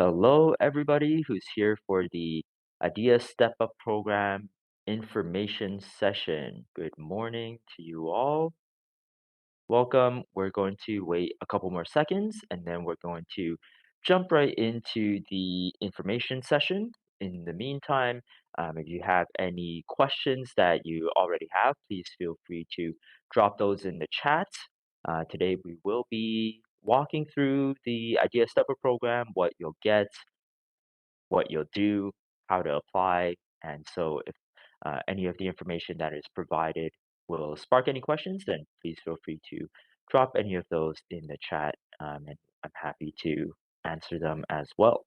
Hello, everybody who's here for the Idea Step Up Program information session. Good morning to you all. Welcome. We're going to wait a couple more seconds and then we're going to jump right into the information session. In the meantime, if you have any questions that you already have, please feel free to drop those in the chat. Today, we will be walking through the Idea Step Up program, what you'll get, what you'll do, how to apply. And so if any of the information that is provided will spark any questions, then please feel free to drop any of those in the chat, and I'm happy to answer them as well.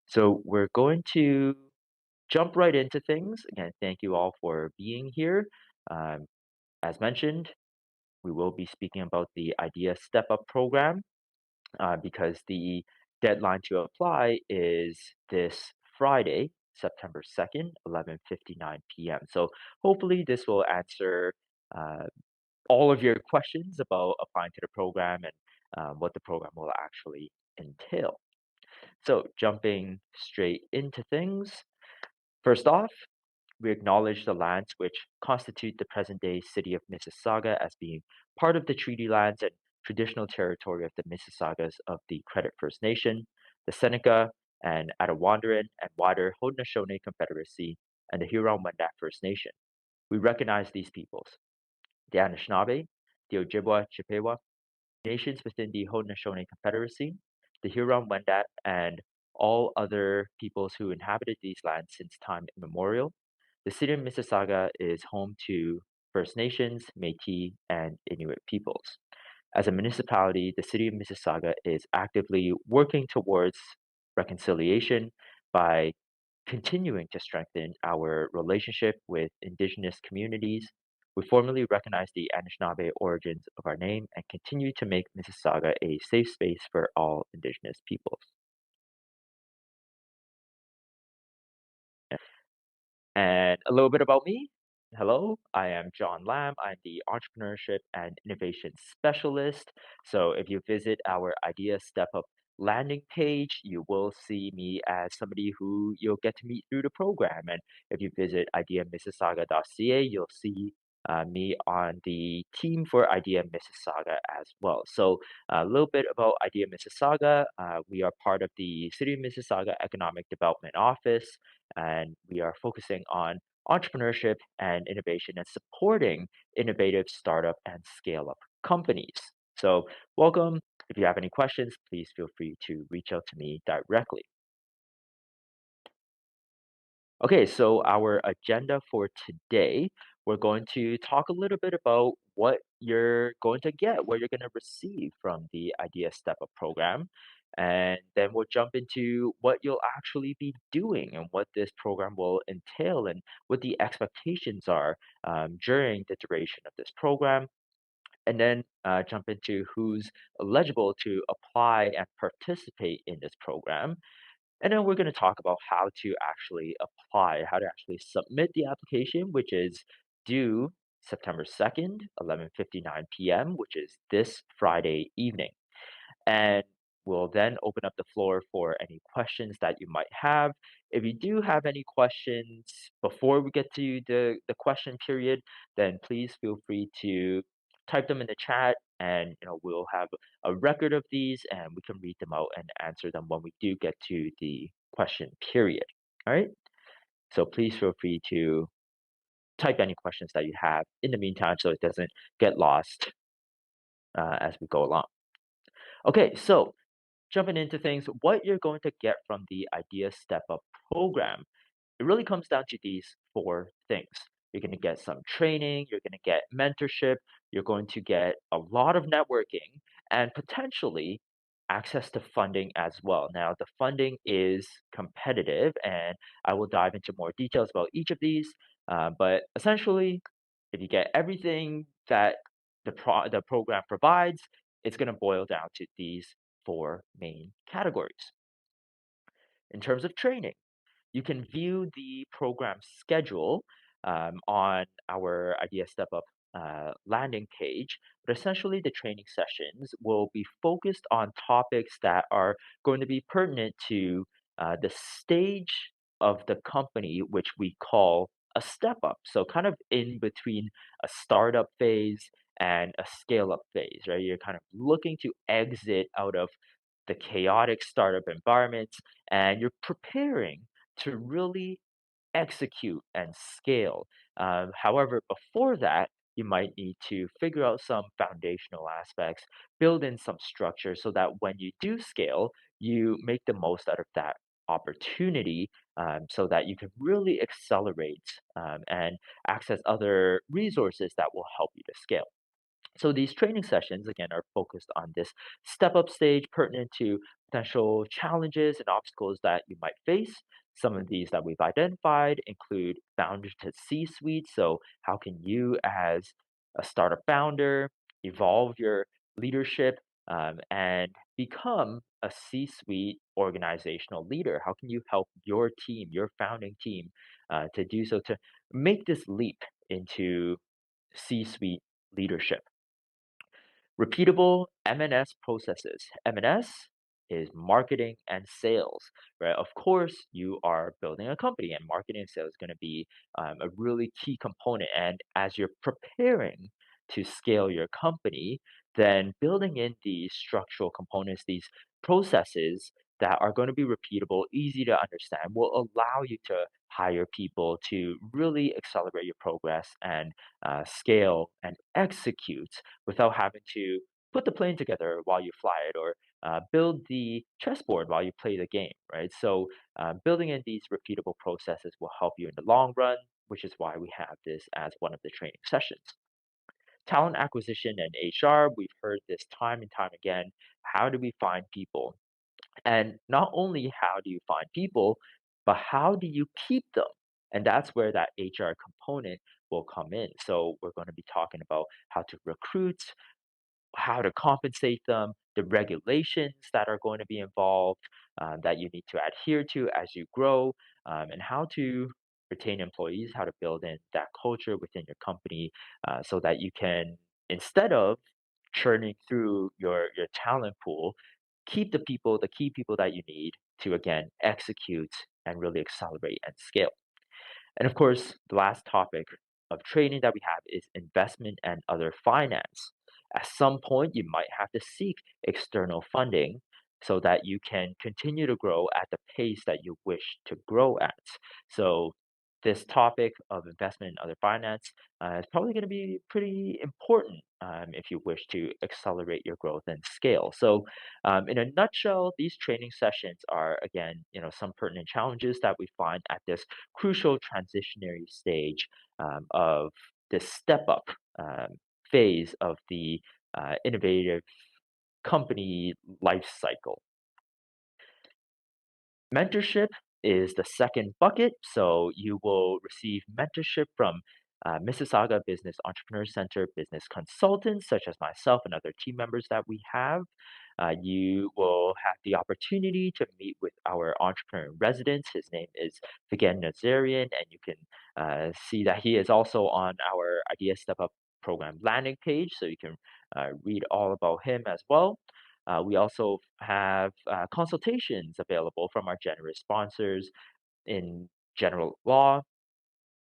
So we're going to jump right into things. Again, thank you all for being here. Um, as mentioned, we will be speaking about the Idea Step Up program because the deadline to apply is this Friday, September 2nd, 11:59 p.m. So hopefully this will answer uh, all of your questions about applying to the program and what the program will actually entail. So jumping straight into things, first off, we acknowledge the lands which constitute the present-day City of Mississauga as being part of the treaty lands and traditional territory of the Mississaugas of the Credit First Nation, the Seneca and Attawandaron and wider Haudenosaunee Confederacy, and the Huron-Wendat First Nation. We recognize these peoples, the Anishinaabe, the Ojibwa Chippewa, nations within the Haudenosaunee Confederacy, the Huron-Wendat, and all other peoples who inhabited these lands since time immemorial. The city of Mississauga is home to First Nations, Métis, and Inuit peoples. As a municipality, the city of Mississauga is actively working towards reconciliation by continuing to strengthen our relationship with Indigenous communities. We formally recognize the Anishinaabe origins of our name and continue to make Mississauga a safe space for all Indigenous peoples. And a little bit about me. Hello, I am John Lam. I'm the Entrepreneurship and Innovation Specialist. So if you visit our Idea Step Up landing page, you will see me as somebody who you'll get to meet through the program. And if you visit ideamississauga.ca, you'll see me on the team for Idea Mississauga as well. So a little bit about Idea Mississauga. We are part of the City of Mississauga Economic Development Office and we are focusing on entrepreneurship and innovation and supporting innovative startup and scale up companies. So, welcome. If you have any questions, please feel free to reach out to me directly. Okay, so our agenda for today, we're going to talk a little bit about what you're going to get, what you're going to receive from the Idea Step Up program. And then we'll jump into what you'll actually be doing and what this program will entail and what the expectations are during the duration of this program. And then jump into who's eligible to apply and participate in this program. And then we're going to talk about how to actually apply, how to actually submit the application, which is due September 2nd, 11:59 p.m., which is this Friday evening. And we'll then open up the floor for any questions that you might have. If you do have any questions before we get to the question period, then please feel free to type them in the chat and we'll have a record of these and we can read them out and answer them when we do get to the question period. All right? So please feel free to type any questions that you have in the meantime so it doesn't get lost as we go along. Okay, so jumping into things, what you're going to get from the Idea Step Up program, it really comes down to these four things. You're going to get some training, you're going to get mentorship, you're going to get a lot of networking, and potentially access to funding as well. Now, the funding is competitive, and I will dive into more details about each of these. But essentially, if you get everything that the program provides, it's going to boil down to these four main categories. In terms of training, you can view the program schedule on our Idea Step Up landing page, but essentially the training sessions will be focused on topics that are going to be pertinent to the stage of the company, which we call a step up. So, kind of in between a startup phase and a scale up phase, right? You're kind of looking to exit out of the chaotic startup environments and you're preparing to really execute and scale. However, before that, you might need to figure out some foundational aspects, build in some structure so that when you do scale, you make the most out of that opportunity so that you can really accelerate and access other resources that will help you to scale. So these training sessions, again, are focused on this step up stage pertinent to potential challenges and obstacles that you might face. Some of these that we've identified include founder to C suite. So, how can you, as a startup founder, evolve your leadership and become a C suite organizational leader? How can you help your team, your founding team, to do so to make this leap into C suite leadership? Repeatable M&S processes. M&S is marketing and sales, right? Of course, you are building a company, and marketing and sales is going to be a really key component. And as you're preparing to scale your company, then building in these structural components, these processes that are going to be repeatable, easy to understand, will allow you to hire people to really accelerate your progress and scale and execute without having to put the plane together while you fly it or build the chessboard while you play the game, right? So, building in these repeatable processes will help you in the long run, which is why we have this as one of the training sessions. Talent acquisition and HR, we've heard this time and time again. How do we find people? And not only how do you find people, but how do you keep them? And that's where that HR component will come in. So, we're going to be talking about how to recruit, how to compensate them, the regulations that are going to be involved that you need to adhere to as you grow, and how to retain employees, how to build in that culture within your company so that you can, instead of churning through your talent pool, keep the key people that you need to, again, execute and really accelerate and scale. And of course, the last topic of training that we have is investment and other finance. At some point, you might have to seek external funding so that you can continue to grow at the pace that you wish to grow at. So, this topic of investment and other finance is probably going to be pretty important if you wish to accelerate your growth and scale. So, in a nutshell, these training sessions are again, some pertinent challenges that we find at this crucial transitionary stage of this step up phase of the innovative company life cycle. Mentorship is the second bucket. So you will receive mentorship from Mississauga Business Entrepreneur Center business consultants, such as myself and other team members that we have. You will have the opportunity to meet with our entrepreneur in residence. His name is Vigen Nazarian, and you can see that he is also on our Idea Step Up program landing page, so you can read all about him as well. We also have consultations available from our generous sponsors in general law,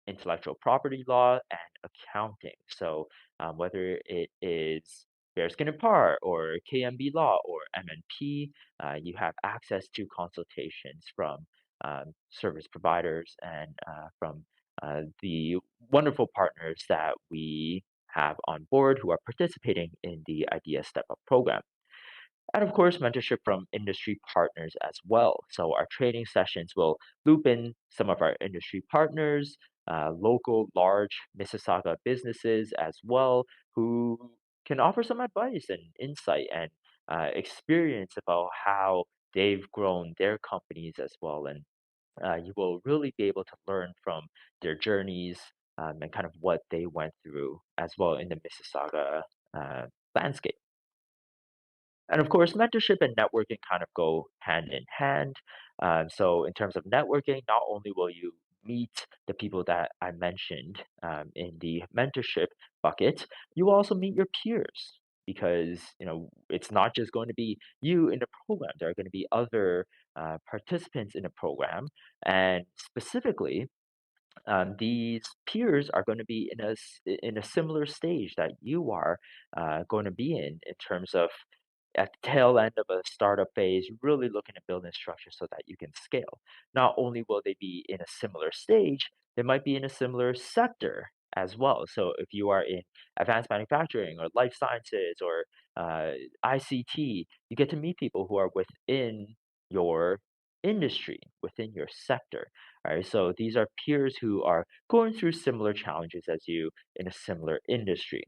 intellectual property law, and accounting. So, whether it is Bearskin and Parr or KMB Law or MNP, you have access to consultations from service providers and from the wonderful partners that we have on board who are participating in the Idea Step Up program. And of course, mentorship from industry partners as well. So our training sessions will loop in some of our industry partners, local large Mississauga businesses as well, who can offer some advice and insight and experience about how they've grown their companies as well. And you will really be able to learn from their journeys and kind of what they went through as well in the Mississauga uh, landscape. And of course, mentorship and networking kind of go hand in hand. So, in terms of networking, not only will you meet the people that I mentioned in the mentorship bucket, you also meet your peers because it's not just going to be you in the program. There are going to be other participants in the program, and specifically these peers are going to be in a similar stage that you are going to be in terms of at the tail end of a startup phase, really looking at building structure so that you can scale. Not only will they be in a similar stage, they might be in a similar sector as well. So if you are in advanced manufacturing or life sciences or ICT, you get to meet people who are within your industry, within your sector. All right. So these are peers who are going through similar challenges as you in a similar industry.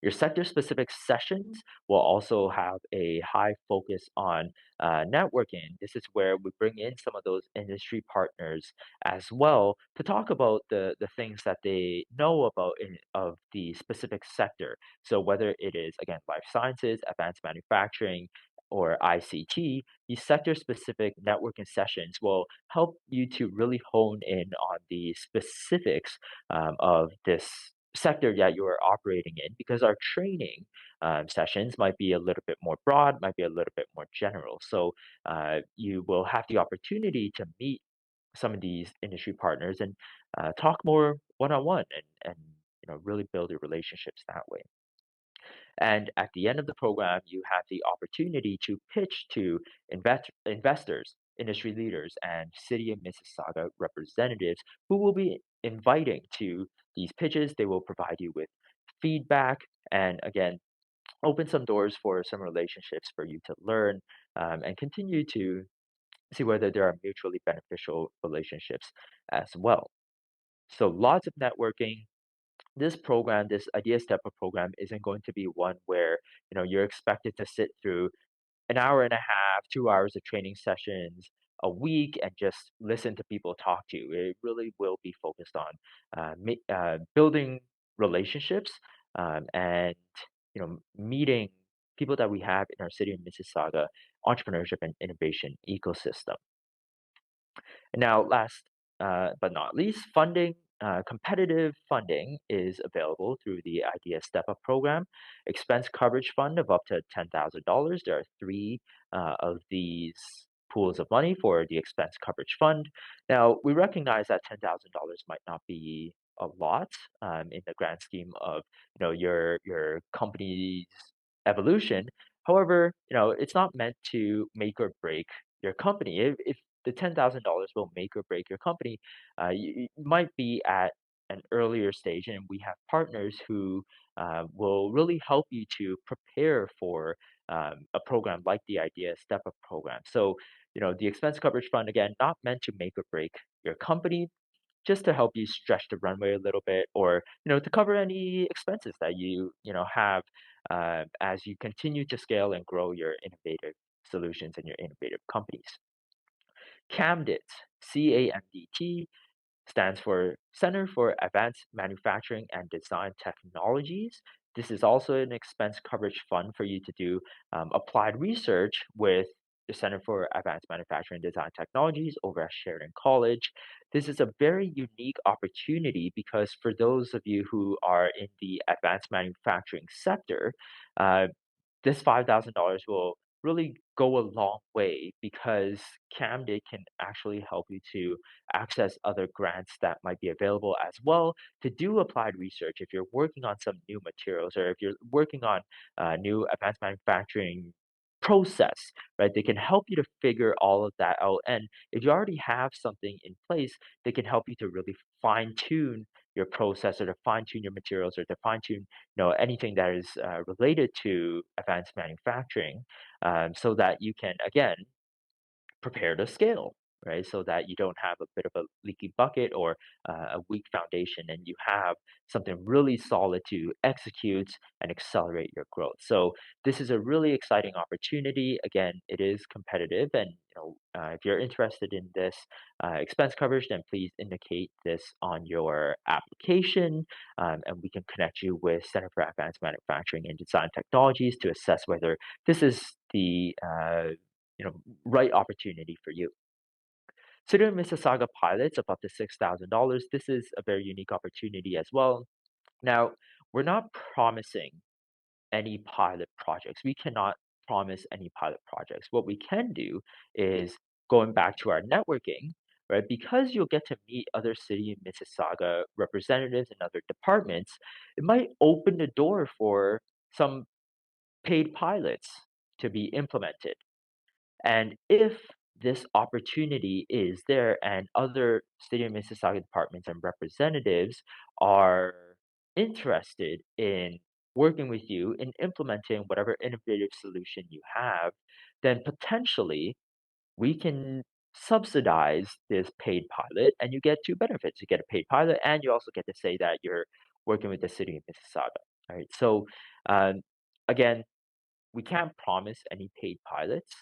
Your sector-specific sessions will also have a high focus on networking. This is where we bring in some of those industry partners as well to talk about the things that they know about of the specific sector. So whether it is, again, life sciences, advanced manufacturing, or ICT, these sector-specific networking sessions will help you to really hone in on the specifics of this sector that you are operating in because our training sessions might be a little bit more broad, might be a little bit more general. So you will have the opportunity to meet some of these industry partners and talk more one-on-one and really build your relationships that way. And at the end of the program, you have the opportunity to pitch to investors, industry leaders, and City of Mississauga representatives who will be inviting to these pitches. They will provide you with feedback and, again, open some doors for some relationships for you to learn and continue to see whether there are mutually beneficial relationships as well. So, lots of networking, this program, this Idea Stepper program isn't going to be one where, you're expected to sit through an hour and a half, 2 hours of training sessions a week and just listen to people talk to you. It really will be focused on building relationships and meeting people that we have in our City of Mississauga entrepreneurship and innovation ecosystem. And now, last but not least, funding. Competitive funding is available through the Idea Step Up program. Expense coverage fund of up to $10,000. There are three of these pools of money for the expense coverage fund. Now, we recognize that $10,000 might not be a lot in the grand scheme of your company's evolution. However, it's not meant to make or break your company. If the $10,000 will make or break your company, you might be at an earlier stage, and we have partners who will really help you to prepare for a program like the Idea Step Up program. So, the expense coverage fund, again, not meant to make or break your company, just to help you stretch the runway a little bit, or to cover any expenses that you have as you continue to scale and grow your innovative solutions and your innovative companies. CAMDIT, CAMDT, stands for Center for Advanced Manufacturing and Design Technologies. This is also an expense coverage fund for you to do applied research with the Center for Advanced Manufacturing and Design Technologies over at Sheridan College. This is a very unique opportunity because for those of you who are in the advanced manufacturing sector, uh, this $5,000 will really go a long way because CAMDIT can actually help you to access other grants that might be available as well to do applied research if you're working on some new materials or if you're working on new advanced manufacturing process, right? They can help you to figure all of that out. And if you already have something in place, they can help you to really fine tune your process or to fine tune your materials or to fine tune anything that is related to advanced manufacturing, so that you can again prepare to scale, right? So that you don't have a bit of a leaky bucket or a weak foundation, and you have something really solid to execute and accelerate your growth. So this is a really exciting opportunity. Again, it is competitive, and if you're interested in this expense coverage, then please indicate this on your application, and we can connect you with Center for Advanced Manufacturing and Design Technologies to assess whether this is the right opportunity for you. City of Mississauga pilots of up to $6,000. This is a very unique opportunity as well. Now, we're not promising any pilot projects. We cannot promise any pilot projects. What we can do is going back to our networking, right? Because you'll get to meet other City of Mississauga representatives and other departments, it might open the door for some paid pilots to be implemented. And if this opportunity is there and other City of Mississauga departments and representatives are interested in working with you in implementing whatever innovative solution you have, then potentially we can subsidize this paid pilot and you get two benefits. You get a paid pilot and you also get to say that you're working with the City of Mississauga. All right. So um, again, we can't promise any paid pilots.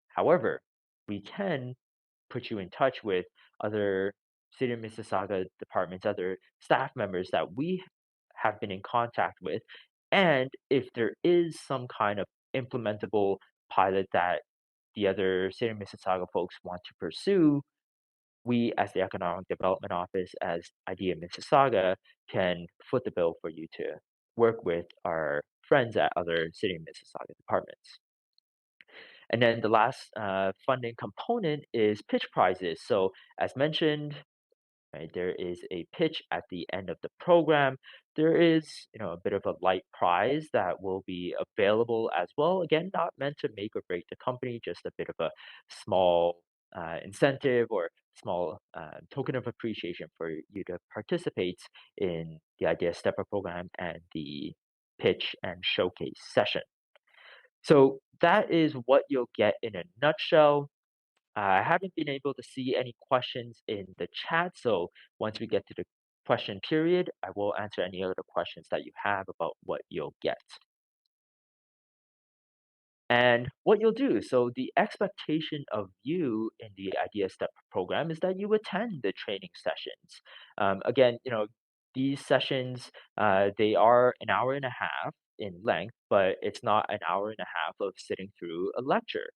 However, we can put you in touch with other City of Mississauga departments, other staff members that we have been in contact with. And if there is some kind of implementable pilot that the other City of Mississauga folks want to pursue, we as the Economic Development Office, as Idea Mississauga, can foot the bill for you to work with our friends at other City of Mississauga departments. And then the last funding component is pitch prizes. So as mentioned, right, there is a pitch at the end of the program. There is, a bit of a light prize that will be available as well. Again, not meant to make or break the company, just a bit of a small incentive or small token of appreciation for you to participate in the Idea Stepper program and the pitch and showcase session. So that is what you'll get in a nutshell. I haven't been able to see any questions in the chat, so once we get to the question period, I will answer any other questions that you have about what you'll get. And what you'll do, so the expectation of you in the Idea Step program is that you attend the training sessions. Again, these sessions, they are an hour and a half in length, but it's not an hour and a half of sitting through a lecture.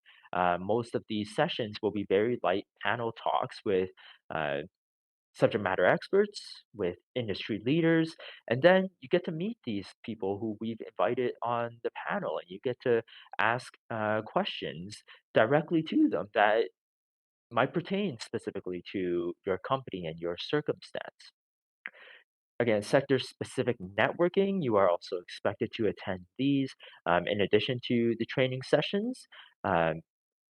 Most of these sessions will be very light panel talks with uh, subject matter experts, with industry leaders, and then you get to meet these people who we've invited on the panel, and you get to ask questions directly to them that might pertain specifically to your company and your circumstance. Again, sector-specific networking, you are also expected to attend these in addition to the training sessions. Um,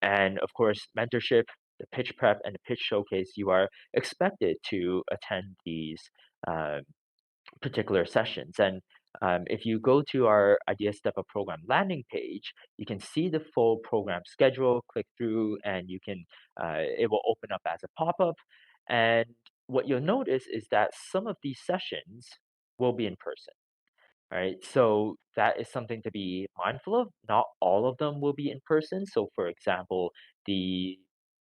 and of course, mentorship, the pitch prep, and the pitch showcase, you are expected to attend these um, particular sessions. And if you go to our Idea Step Up program landing page, you can see the full program schedule, click through, and it will open up as a pop-up. And what you'll notice is that some of these sessions will be in person. Right? So that is something to be mindful of. Not all of them will be in person. So, for example, the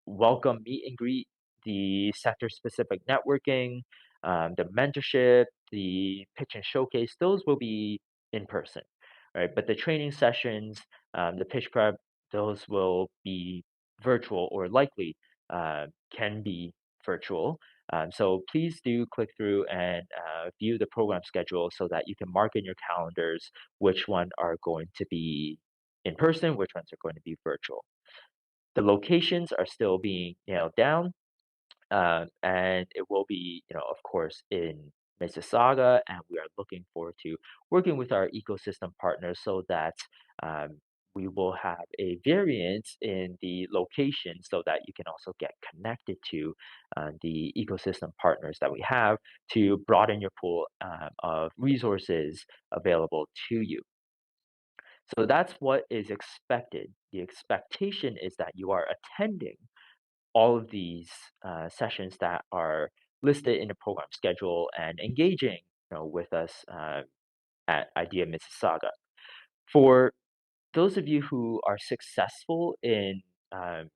welcome meet and greet, the sector specific networking, the mentorship, the pitch and showcase, those will be in person. Right? But the training sessions, the pitch prep, those will be virtual or likely can be virtual. So please do click through and view the program schedule so that you can mark in your calendars which one are going to be in person, which ones are going to be virtual. The locations are still being nailed down, and it will be, of course, in Mississauga, and we are looking forward to working with our ecosystem partners so that um, we will have a variance in the location so that you can also get connected to the ecosystem partners that we have to broaden your pool of resources available to you. So that's what is expected. The expectation is that you are attending all of these sessions that are listed in the program schedule and engaging with us at Idea Mississauga. For those of you who are successful in um,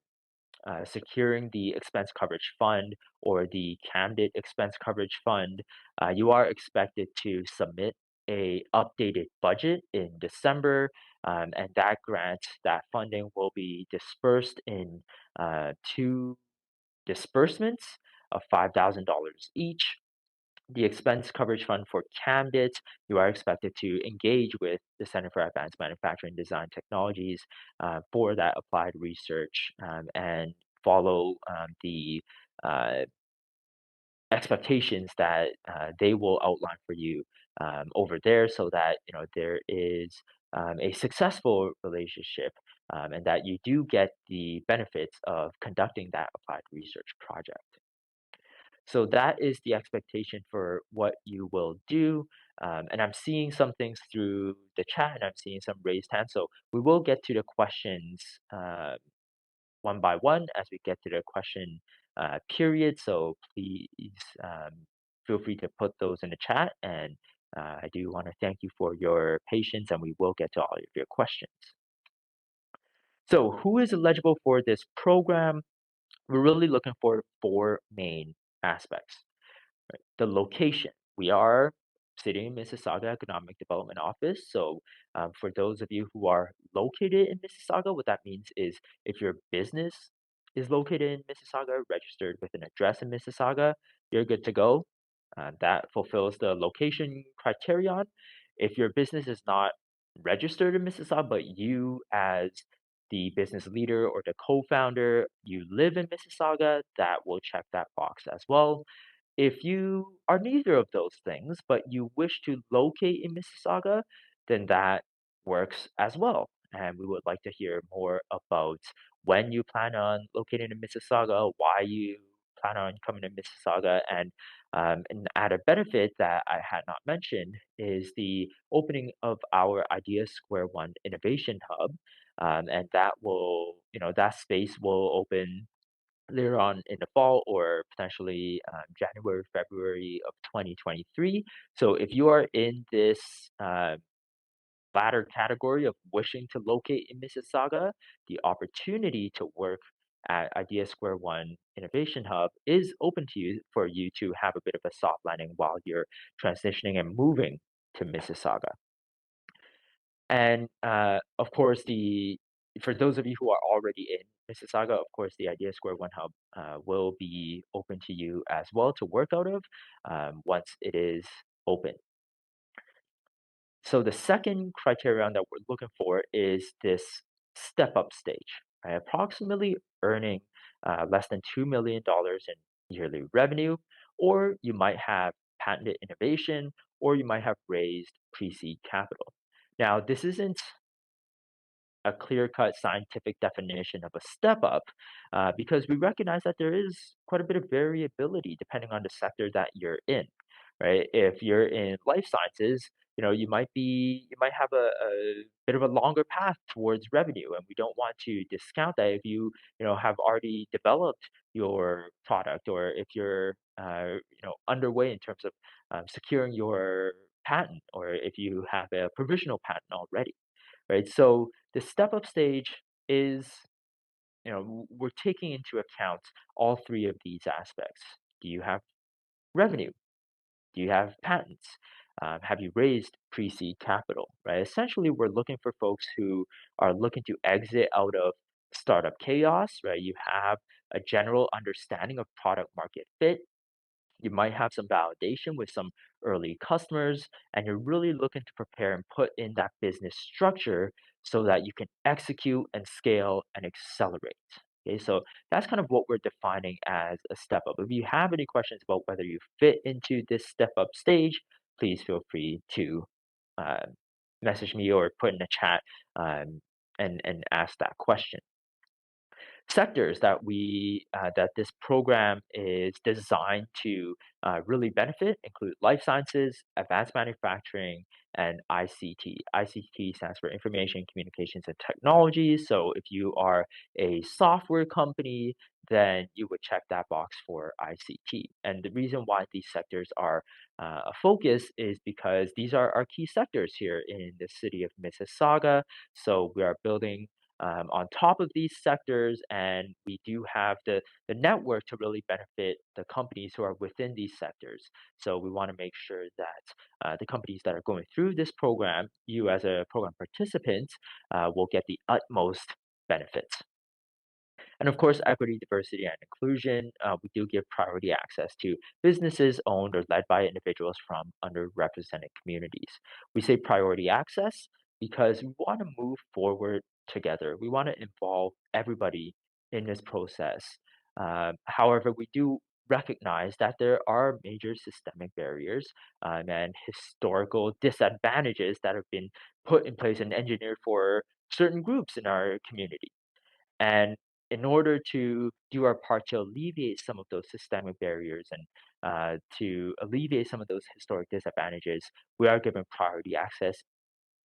securing the expense coverage fund or the candidate expense coverage fund, you are expected to submit a updated budget in December, and that grant, that funding will be dispersed in two disbursements of $5,000 each. The expense coverage fund for candidates, you are expected to engage with the Center for Advanced Manufacturing Design Technologies for that applied research and follow the uh, expectations that they will outline for you over there so that there is a successful relationship and that you do get the benefits of conducting that applied research project. So that is the expectation for what you will do. And I'm seeing some things through the chat and I'm seeing some raised hands. So we will get to the questions one by one as we get to the question period. So please feel free to put those in the chat. And I do want to thank you for your patience and we will get to all of your questions. So who is eligible for this program? We're really looking for four main aspects. The location. We are City of Mississauga Economic Development Office. So, for those of you who are located in Mississauga, what that means is if your business is located in Mississauga, registered with an address in Mississauga, you're good to go. That fulfills the location criterion. If your business is not registered in Mississauga, but you as the business leader or the co-founder, you live in Mississauga, that will check that box as well. If you are neither of those things, but you wish to locate in Mississauga, then that works as well. And we would like to hear more about when you plan on locating in Mississauga, why you plan on coming to Mississauga, and an added benefit that I had not mentioned is the opening of our Idea Square One Innovation Hub, and that will, that space will open later on in the fall or potentially January, February of 2023. So if you are in this latter category of wishing to locate in Mississauga, the opportunity to work at Idea Square One Innovation Hub is open to you for you to have a bit of a soft landing while you're transitioning and moving to Mississauga. And, of course, the for those of you who are already in Mississauga, of course, the Idea Square One Hub will be open to you as well to work out of once it is open. So the second criterion that we're looking for is this step-up stage, right? Approximately earning less than $2 million in yearly revenue, or you might have patented innovation, or you might have raised pre-seed capital. Now, this isn't a clear-cut scientific definition of a step up because we recognize that there is quite a bit of variability depending on the sector that you're in, right? If you're in life sciences, you might have a bit of a longer path towards revenue, and we don't want to discount that if you have already developed your product or if you're underway in terms of securing your patent or if you have a provisional patent already, right? So the step up stage is, we're taking into account all three of these aspects. Do you have revenue? Do you have patents? Have you raised pre-seed capital, right? Essentially, we're looking for folks who are looking to exit out of startup chaos, right? You have a general understanding of product market fit. You might have some validation with some early customers, and you're really looking to prepare and put in that business structure so that you can execute and scale and accelerate. Okay, so that's kind of what we're defining as a step up. If you have any questions about whether you fit into this step up stage, please feel free to uh, message me or put in the chat and ask that question. Sectors that this program is designed to really benefit include life sciences, advanced manufacturing, and ICT. ICT stands for Information, Communications, and Technology. So if you are a software company, then you would check that box for ICT. And the reason why these sectors are a focus is because these are our key sectors here in the city of Mississauga. So we are building on top of these sectors, and we do have the network to really benefit the companies who are within these sectors. So we want to make sure that the companies that are going through this program, you as a program participant, will get the utmost benefits. And of course, equity, diversity, and inclusion, we do give priority access to businesses owned or led by individuals from underrepresented communities. We say priority access because we want to move forward together. We want to involve everybody in this process. However, we do recognize that there are major systemic barriers and historical disadvantages that have been put in place and engineered for certain groups in our community. And in order to do our part to alleviate some of those systemic barriers and to alleviate some of those historic disadvantages, we are given priority access.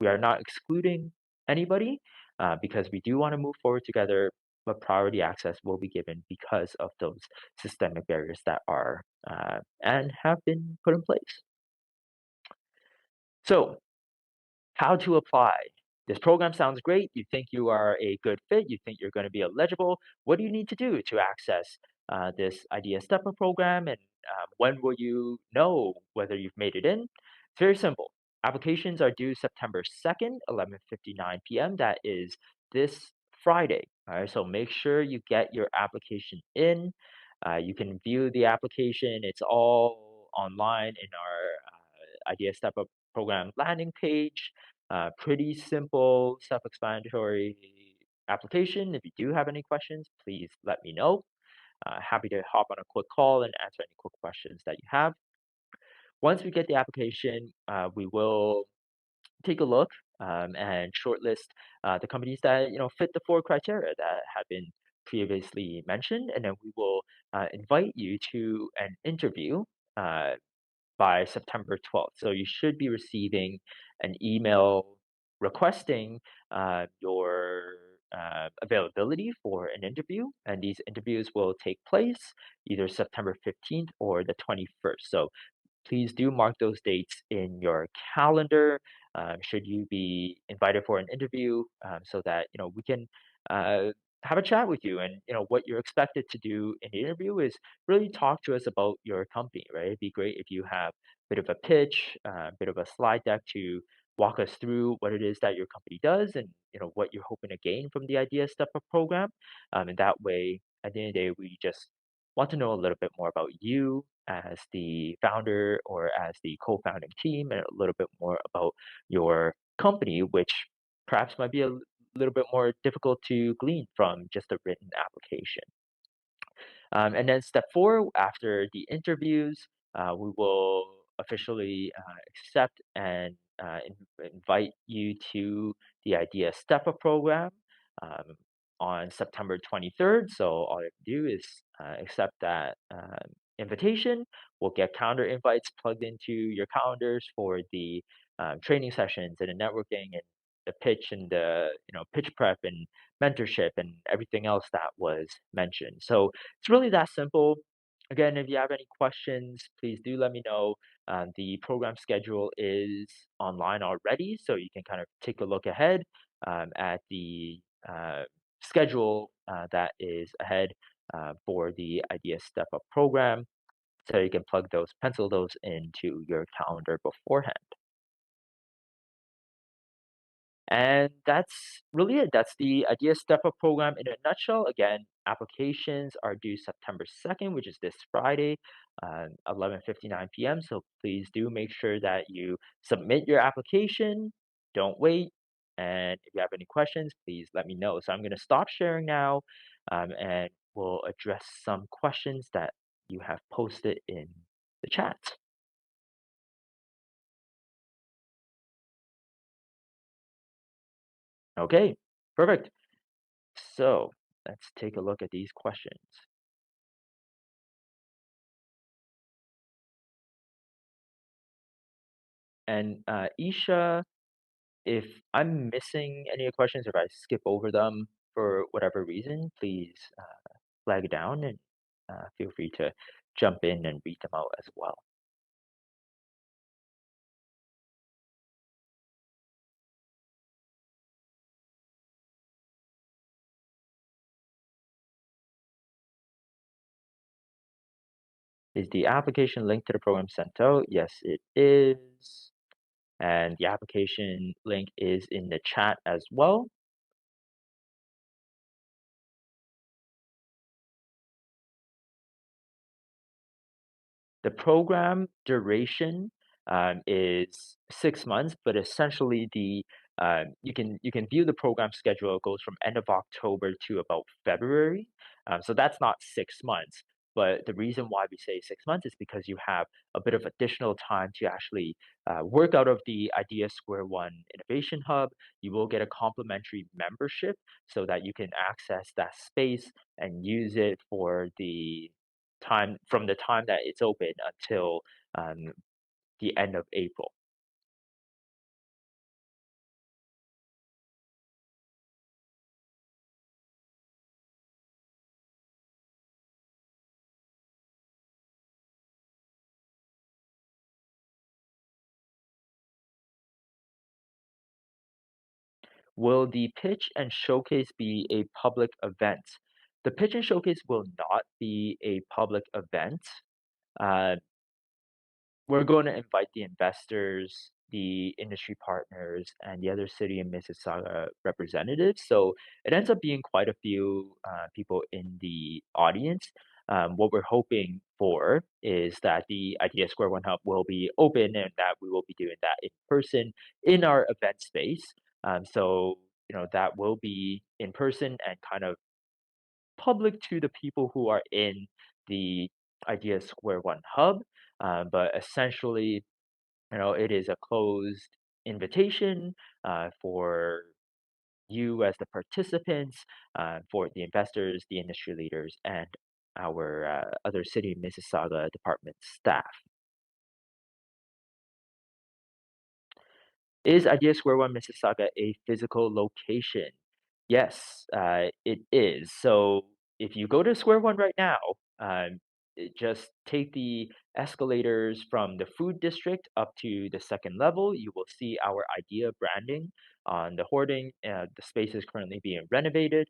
We are not excluding anybody because we do want to move forward together, but priority access will be given because of those systemic barriers that are and have been put in place. So, how to apply. This program sounds great. You think you are a good fit. You think you're going to be eligible. What do you need to do to access this Idea Stepper program? And when will you know whether you've made it in? It's very simple. Applications are due September 2nd, 11:59 p.m. That is this Friday. All right, so make sure you get your application in. You can view the application. It's all online in our Idea Stepper program landing page. Pretty simple, self-explanatory application. If you do have any questions, please let me know. Happy to hop on a quick call and answer any quick questions that you have. Once we get the application, we will take a look and shortlist the companies that fit the four criteria that have been previously mentioned, and then we will invite you to an interview. Uh, by September 12th. So you should be receiving an email requesting your availability for an interview. And these interviews will take place either September 15th or the 21st. So please do mark those dates in your calendar, should you be invited for an interview, so that we can uh, have a chat with you. And what you're expected to do in the interview is really talk to us about your company, right? It'd be great if you have a bit of a pitch, a bit of a slide deck to walk us through what it is that your company does and what you're hoping to gain from the Idea Step Up program. And that way, at the end of the day, we just want to know a little bit more about you as the founder or as the co-founding team, and a little bit more about your company, which perhaps might be a little bit more difficult to glean from just a written application. And then step four, after the interviews, we will officially accept and invite you to the Idea Step Up program um, on September 23rd. So all you have to do is accept that invitation. We'll get calendar invites plugged into your calendars for the training sessions and the networking and the pitch and the pitch prep and mentorship and everything else that was mentioned. So it's really that simple. Again, if you have any questions, please do let me know. The program schedule is online already, so you can kind of take a look ahead at the schedule that is ahead for the Idea Step Up program, so you can pencil those into your calendar beforehand. And that's really it. That's the Idea Step Up program in a nutshell. Again, applications are due September 2nd, which is this Friday, 11:59 p.m. So please do make sure that you submit your application. Don't wait. And if you have any questions, please let me know. So I'm going to stop sharing now, and we'll address some questions that you have posted in the chat. Okay, perfect. So let's take a look at these questions. And, Isha, if I'm missing any of the questions, if I skip over them for whatever reason, please, flag it down and, feel free to jump in and read them out as well. Is the application link to the program sent out? Yes, it is. And the application link is in the chat as well. The program duration is 6 months, but essentially you can view the program schedule. It goes from end of October to about February. So that's not 6 months. But the reason why we say 6 months is because you have a bit of additional time to actually work out of the Idea Square One Innovation Hub. You will get a complimentary membership so that you can access that space and use it for the time from the time that it's open until um, the end of April. Will the pitch and showcase be a public event? The pitch and showcase will not be a public event. Uh, We're going to invite the investors, the industry partners, and the other City of Mississauga representatives. So it ends up being quite a few people in the audience. What we're hoping for is that the Idea Square One Hub will be open and that we will be doing that in person in our event space. So that will be in person and kind of public to the people who are in the Idea Square One Hub. But essentially, it is a closed invitation for you as the participants, for the investors, the industry leaders, and our other City of Mississauga department staff. Is Idea Square One Mississauga a physical location? Yes, it is. So if you go to Square One right now, just take the escalators from the food district up to the second level. You will see our Idea branding on the hoarding. The space is currently being renovated.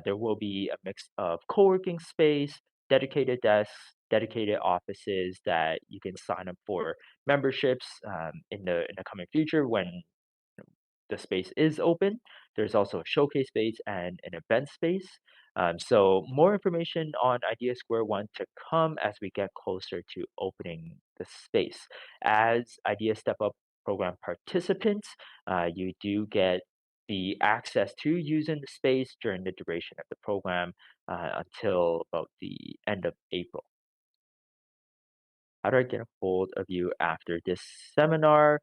There will be a mix of co-working space, dedicated desks, dedicated offices that you can sign up for memberships in the coming future when the space is open. There's also a showcase space and an event space. So more information on Idea Square One to come as we get closer to opening the space. As Idea Step Up program participants, you do get the access to using the space during the duration of the program until about the end of April. How do I get a hold of you after this seminar?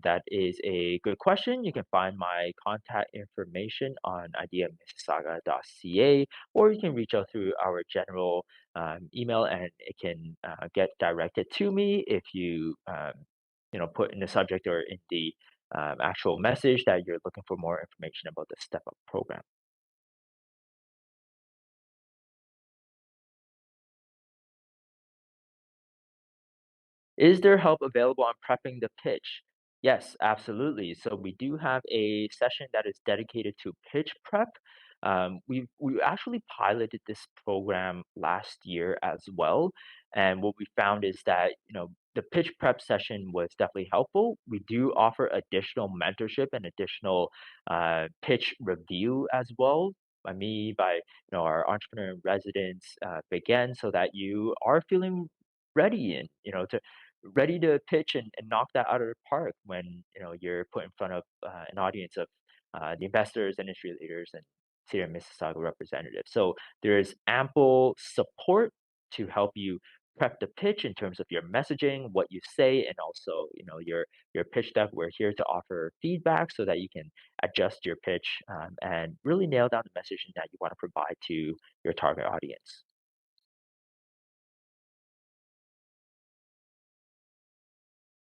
That is a good question. You can find my contact information on ideamississauga.ca, or you can reach out through our general email, and it can get directed to me if you put in the subject or in the actual message that you're looking for more information about the Step Up program. Is there help available on prepping the pitch? Yes, absolutely. So we do have a session that is dedicated to pitch prep. We actually piloted this program last year as well, and what we found is that the pitch prep session was definitely helpful. We do offer additional mentorship and additional pitch review as well. By me, by our entrepreneur in residence, again, so that you are feeling ready and to ready to pitch and knock that out of the park when you're put in front of an audience of the investors, industry leaders, and City of Mississauga representatives. So there is ample support to help you prep the pitch in terms of your messaging, what you say, and also your pitch deck. We're here to offer feedback so that you can adjust your pitch and really nail down the messaging that you want to provide to your target audience.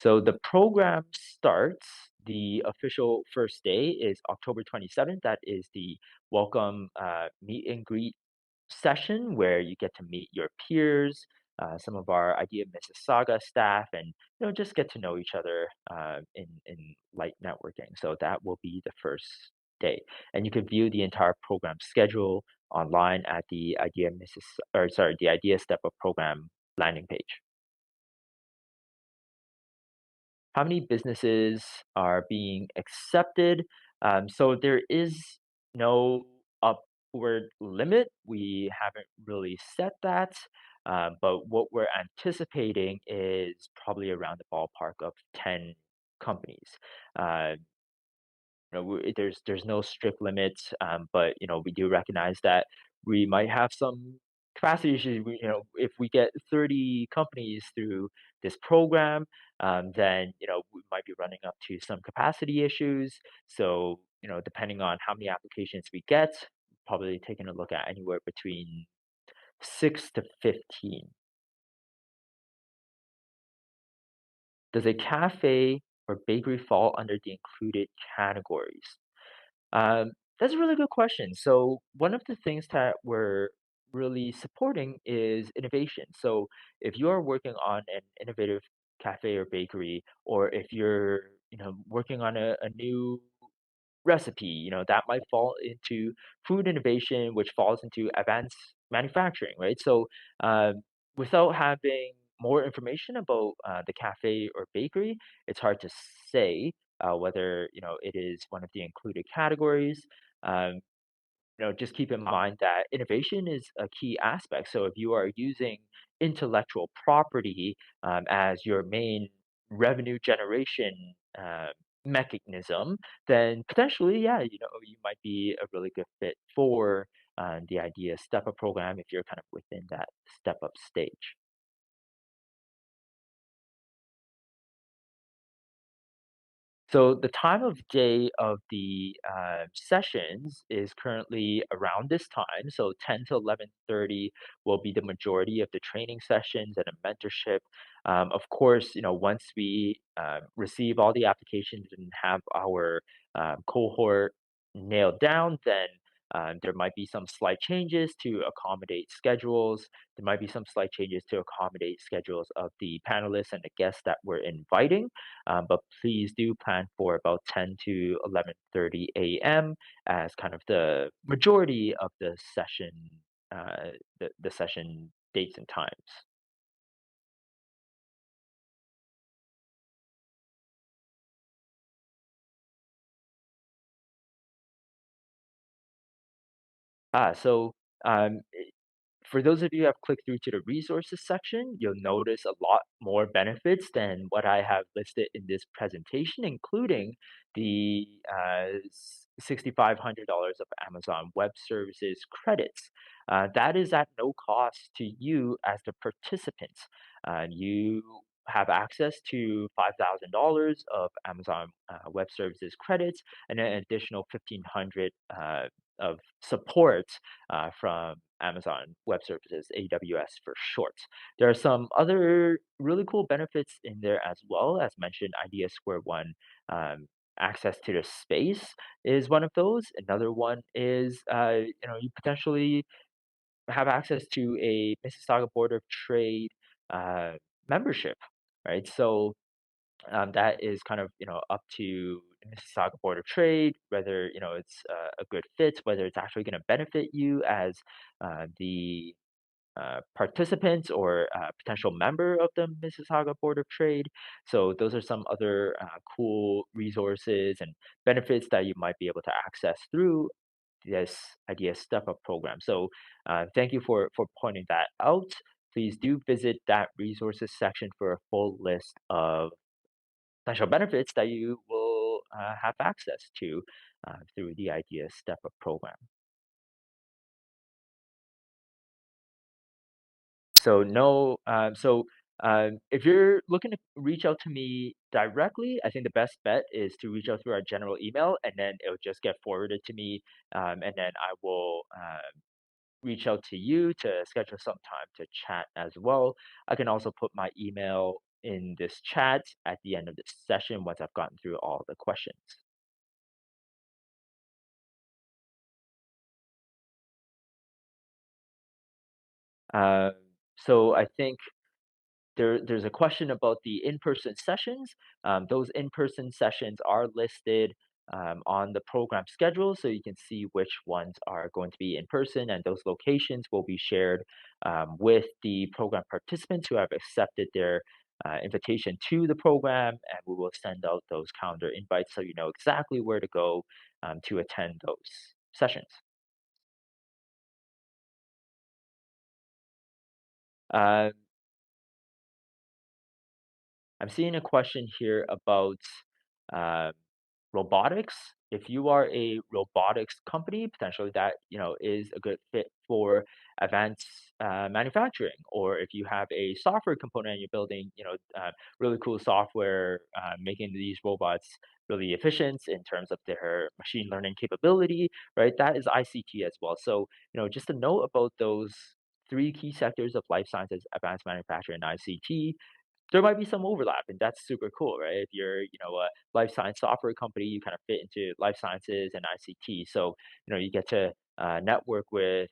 So the program starts, the official first day is October 27th. That is the welcome meet and greet session where you get to meet your peers, some of our Idea Mississauga staff, and just get to know each other in light networking. So that will be the first day, and you can view the entire program schedule online at the the Idea Step Up program landing page. How many businesses are being accepted? So there is no upward limit. We haven't really set that, but what we're anticipating is probably around the ballpark of 10 companies. Uh, there's no strict limits, but we do recognize that we might have some capacity issues. If we get 30 companies through this program, then we might be running up to some capacity issues. So depending on how many applications we get, probably taking a look at anywhere between 6 to 15. Does a cafe or bakery fall under the included categories? Um, that's a really good question. So one of the things that we're really supporting is innovation. So if you're working on an innovative cafe or bakery, or if you're, working on a new recipe, that might fall into food innovation, which falls into advanced manufacturing, right? So without having more information about the cafe or bakery, it's hard to say whether it is one of the included categories. Um, just keep in mind that innovation is a key aspect. So if you are using intellectual property as your main revenue generation mechanism, then potentially, yeah, you might be a really good fit for the idea step up program if you're kind of within that step up stage. So the time of day of the sessions is currently around this time. So 10 to 11:30 will be the majority of the training sessions and a mentorship. Of course, once we receive all the applications and have our cohort nailed down, then there might be some slight changes to accommodate schedules. There might be some slight changes to accommodate schedules of the panelists and the guests that we're inviting. But please do plan for about 10 to 11:30 a.m. as kind of the majority of the session, the session dates and times. So um, for those of you who have clicked through to the resources section, you'll notice a lot more benefits than what I have listed in this presentation, including the $6,500 of Amazon Web Services credits. That is at no cost to you as the participants. You have access to $5,000 of Amazon Web Services credits and an additional 1,500 of support from Amazon Web Services, AWS for short. There are some other really cool benefits in there as well. As mentioned, Idea Square One, access to the space is one of those. Another one is, you potentially have access to a Mississauga Board of Trade uh, membership, right? So that is kind of up to Mississauga Board of Trade whether it's a good fit, whether it's actually going to benefit you as the participant or potential member of the Mississauga Board of Trade. So those are some other cool resources and benefits that you might be able to access through this Idea Step Up program. So thank you for pointing that out. Please do visit that resources section for a full list of potential benefits that you will have access to through the Idea Step Up program. So no, if you're looking to reach out to me directly, I think the best bet is to reach out through our general email, and then it'll just get forwarded to me, and then I will reach out to you to schedule some time to chat as well. I can also put my email in this chat at the end of this session once I've gotten through all the questions. Um, so I think there's a question about the in-person sessions. Those in-person sessions are listed on the program schedule, so you can see which ones are going to be in person, and those locations will be shared with the program participants who have accepted their invitation to the program, and we will send out those calendar invites so you know exactly where to go to attend those sessions. Um, I'm seeing a question here about uh, robotics. If you are a robotics company, potentially that is a good fit for advanced manufacturing. Or if you have a software component and you're building, really cool software, making these robots really efficient in terms of their machine learning capability, right? That is ICT as well. So, just a note about those three key sectors of life sciences, advanced manufacturing, and ICT, there might be some overlap, and that's super cool, right? If you're, a life science software company, you kind of fit into life sciences and ICT. So, you get to network with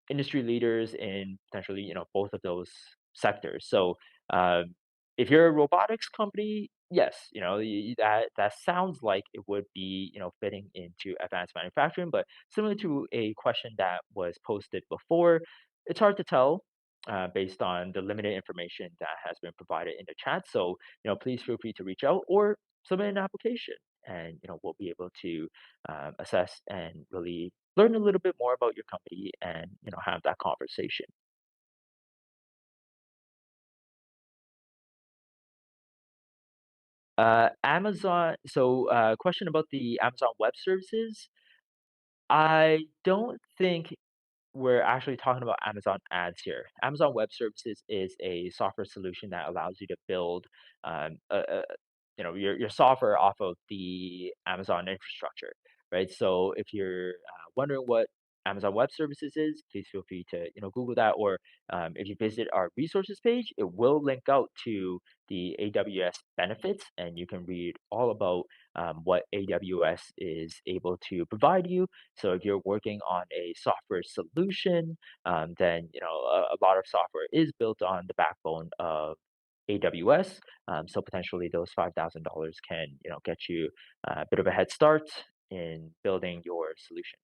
industry leaders in potentially, both of those sectors. So, um, if you're a robotics company, yes, that sounds like it would be, fitting into advanced manufacturing. But similar to a question that was posted before, it's hard to tell. Based on the limited information that has been provided in the chat. So, please feel free to reach out or submit an application, and we'll be able to assess and really learn a little bit more about your company and have that conversation. Amazon. So, question about the Amazon Web Services. I don't think we're actually talking about Amazon Ads here. Amazon Web Services is a software solution that allows you to build, your software off of the Amazon infrastructure, right? So if you're wondering what Amazon Web Services is, please feel free to Google that, or if you visit our resources page, it will link out to the AWS benefits, and you can read all about what AWS is able to provide you. So if you're working on a software solution, then a lot of software is built on the backbone of AWS. So potentially those $5,000 can get you a bit of a head start in building your solution.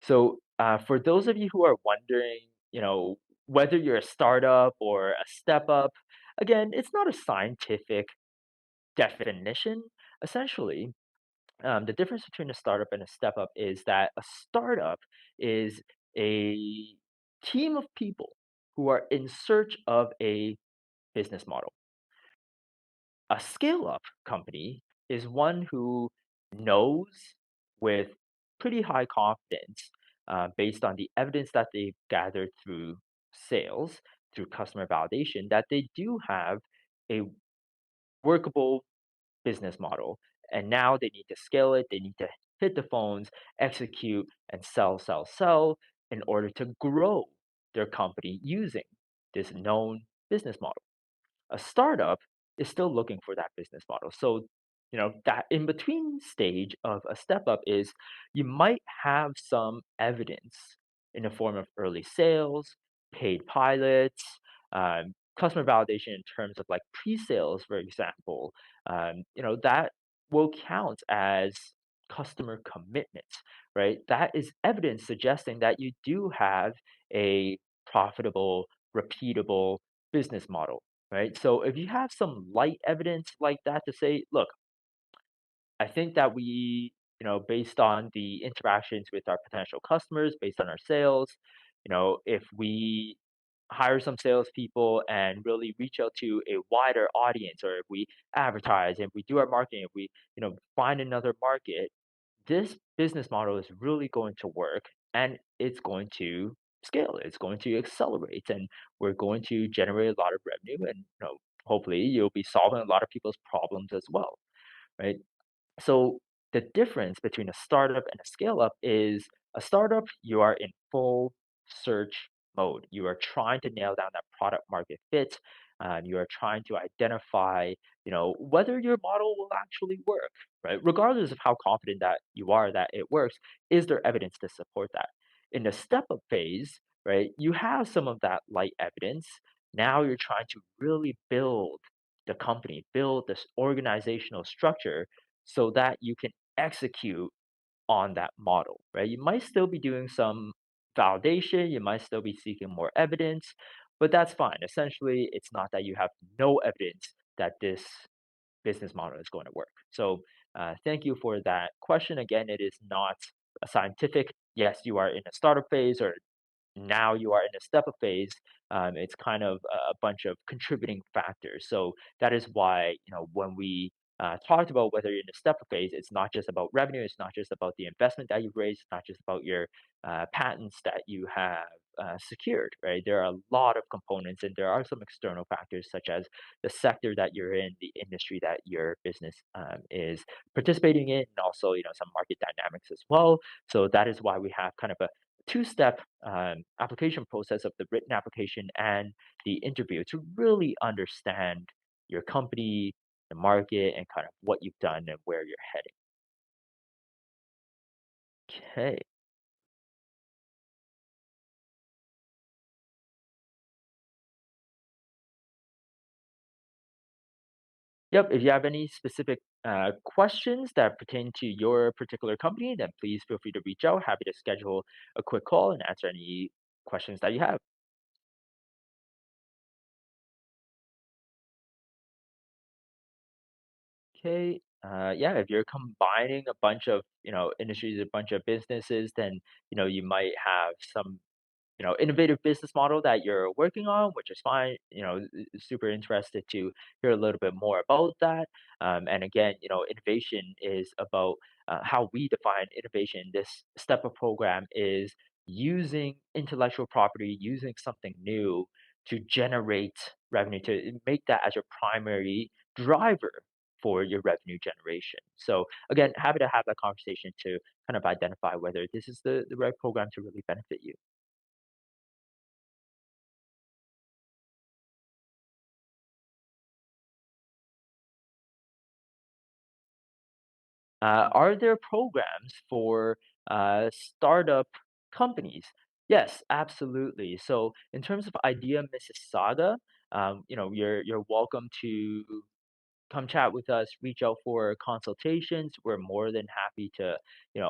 So for those of you who are wondering, whether you're a startup or a step up, again, it's not a scientific definition. Essentially, the difference between a startup and a step up is that a startup is a team of people who are in search of a business model. A scale up company is one who knows with pretty high confidence, based on the evidence that they've gathered through sales, through customer validation, that they do have a workable business model. And now they need to scale it, they need to hit the phones, execute, and sell, sell, sell in order to grow their company using this known business model. A startup is still looking for that business model. So, that in between stage of a step up is you might have some evidence in the form of early sales, paid pilots, customer validation in terms of like pre-sales, for example. That will count as customer commitments, right? That is evidence suggesting that you do have a profitable, repeatable business model, right? So if you have some light evidence like that to say, look, I think that we, based on the interactions with our potential customers, based on our sales, if we hire some salespeople and really reach out to a wider audience, or if we advertise, if we do our marketing, if we, find another market, this business model is really going to work, and it's going to scale, it's going to accelerate, and we're going to generate a lot of revenue, and hopefully you'll be solving a lot of people's problems as well, right? So the difference between a startup and a scale up is a startup, you are in full search mode. You are trying to nail down that product market fit. You are trying to identify, whether your model will actually work, right? Regardless of how confident that you are that it works, is there evidence to support that? In the step up phase, right, you have some of that light evidence. Now you're trying to really build the company, build this organizational structure so that you can execute on that model, right? You might still be doing some validation, you might still be seeking more evidence, but that's fine. Essentially, it's not that you have no evidence that this business model is going to work. So, thank you for that question. Again, it is not a scientific yes, you are in a startup phase or now you are in a step up phase. It's kind of a bunch of contributing factors. So that is why, when we talked about whether you're in a step up phase, it's not just about revenue, it's not just about the investment that you've raised, it's not just about your patents that you have secured, right? There are a lot of components, and there are some external factors such as the sector that you're in, the industry that your business is participating in, and also, some market dynamics as well. So that is why we have kind of a two-step application process of the written application and the interview to really understand your company, the market, and kind of what you've done and where you're heading. Okay. Yep. If you have any specific questions that pertain to your particular company, then please feel free to reach out. Happy to schedule a quick call and answer any questions that you have. Okay. Yeah, if you're combining a bunch of, industries, a bunch of businesses, then, you might have some innovative business model that you're working on, which is fine. Super interested to hear a little bit more about that. And again, innovation is about how we define innovation. This step of program is using intellectual property, using something new to generate revenue, to make that as your primary driver for your revenue generation. So again, happy to have that conversation to kind of identify whether this is the right program to really benefit you. Are there programs for startup companies? Yes, absolutely. So in terms of Idea Mississauga, you're welcome to come chat with us, reach out for consultations. We're more than happy to,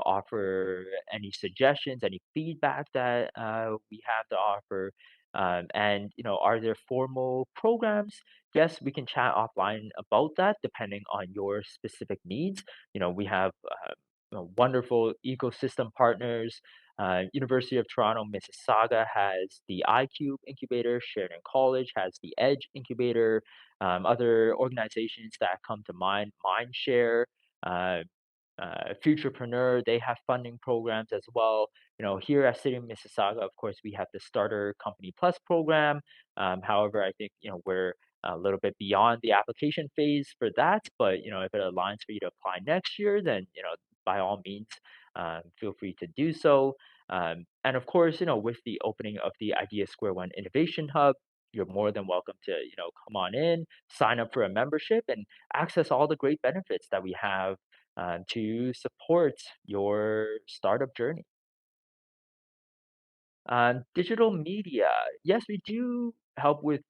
offer any suggestions, any feedback that we have to offer. And are there formal programs? Yes, we can chat offline about that, depending on your specific needs. We have wonderful ecosystem partners. University of Toronto Mississauga has the iCube incubator. Sheridan College has the Edge incubator. Other organizations that come to mind, Mindshare, uh, Futurepreneur, they have funding programs as well. Here at City of Mississauga, of course, we have the Starter Company Plus program. However, I think we're a little bit beyond the application phase for that. But if it aligns for you to apply next year, then by all means, feel free to do so. And of course, with the opening of the Idea Square One Innovation Hub, you're more than welcome to come on in, sign up for a membership, and access all the great benefits that we have to support your startup journey. Digital media. Yes, we do help with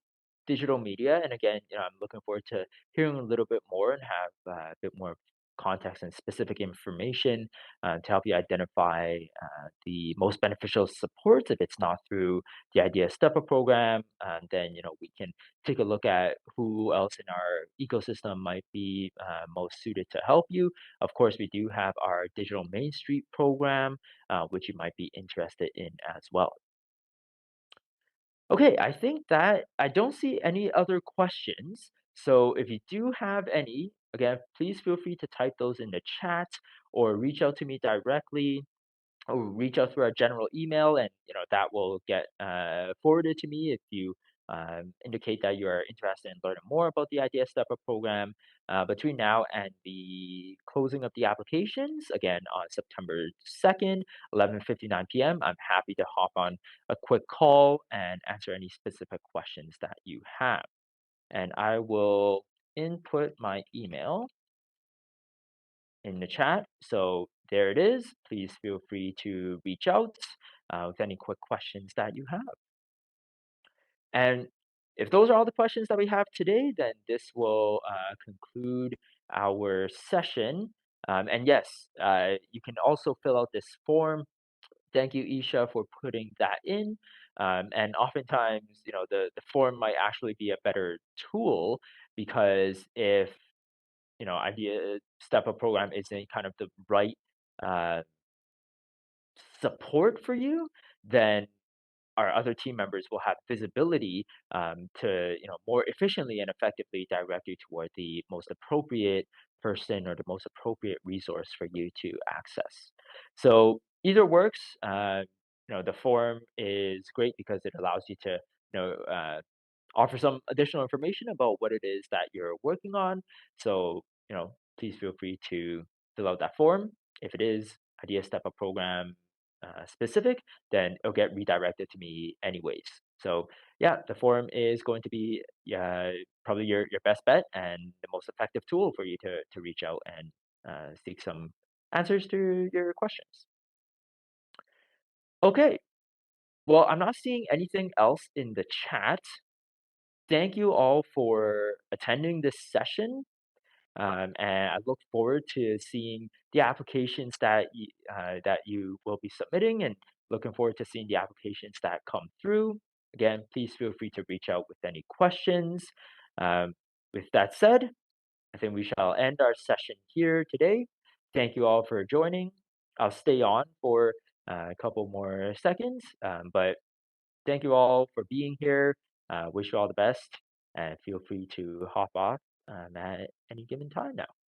digital media. And again, I'm looking forward to hearing a little bit more and have a bit more context and specific information to help you identify the most beneficial supports. If it's not through the Idea Step Up program, then we can take a look at who else in our ecosystem might be most suited to help you. Of course, we do have our Digital Main Street program, which you might be interested in as well. Okay, I think that I don't see any other questions. So if you do have any, again, please feel free to type those in the chat or reach out to me directly or reach out through our general email, and that will get forwarded to me if you indicate that you are interested in learning more about the Idea Step Up program. Between now and the closing of the applications, again on September 2nd, 11:59 p.m., I'm happy to hop on a quick call and answer any specific questions that you have. And I will input my email in the chat. So there it is. Please feel free to reach out with any quick questions that you have. And if those are all the questions that we have today, then this will conclude our session. And yes, you can also fill out this form. Thank you, Isha, for putting that in. And oftentimes, the form might actually be a better tool because if idea step up program isn't kind of the right uh, support for you, then our other team members will have visibility to more efficiently and effectively direct you toward the most appropriate person or the most appropriate resource for you to access. So either works. The forum is great because it allows you to offer some additional information about what it is that you're working on. So, please feel free to fill out that form. If it is Idea Step Up Program specific, then it'll get redirected to me anyways. So, yeah, the form is going to be probably your best bet and the most effective tool for you to reach out and seek some answers to your questions. Okay, well, I'm not seeing anything else in the chat. Thank you all for attending this session, and I look forward to seeing the applications that you will be submitting, and looking forward to seeing the applications that come through. Again, please feel free to reach out with any questions. Um, with that said, I think we shall end our session here today. Thank you all for joining. I'll stay on for a couple more seconds, but thank you all for being here. Wish you all the best, and feel free to hop off at any given time now.